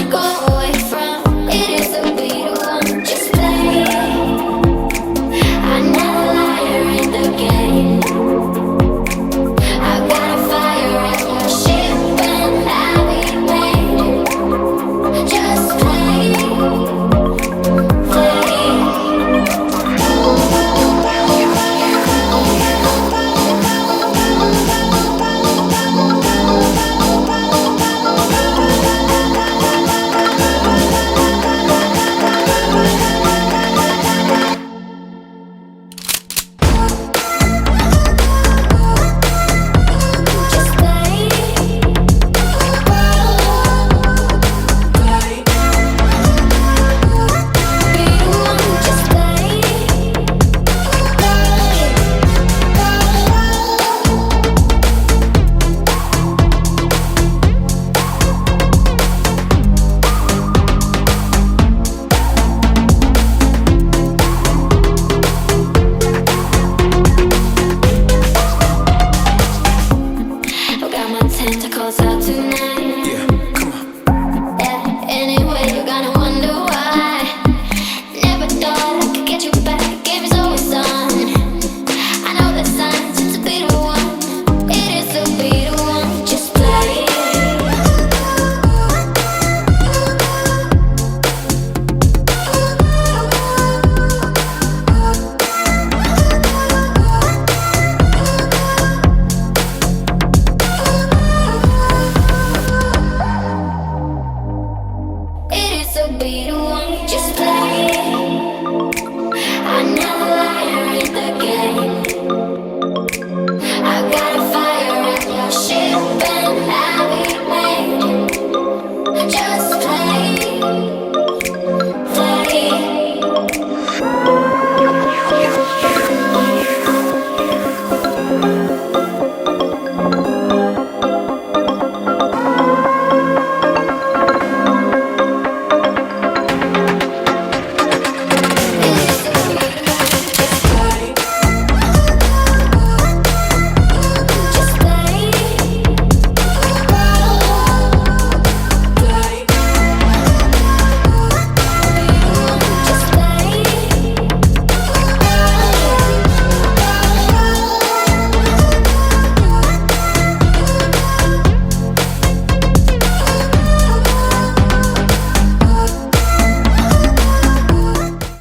go away from. It is the beat of one. Just play. I'm not a liar in the game. I got a fire at your ship and I'll be made. Just play, play. Just play. Be the one, just play. I got my tentacles out tonight. Yeah, come on. Yeah, anyway, you're gonna wonder why. Never thought I could get you back. Game is always on. I know the signs, it's a bitter one. It is a bitter one. Just play. It is a bitter one. Just play. I'm not a liar in the game. I got a fire at your ship and I'll be made. Just play.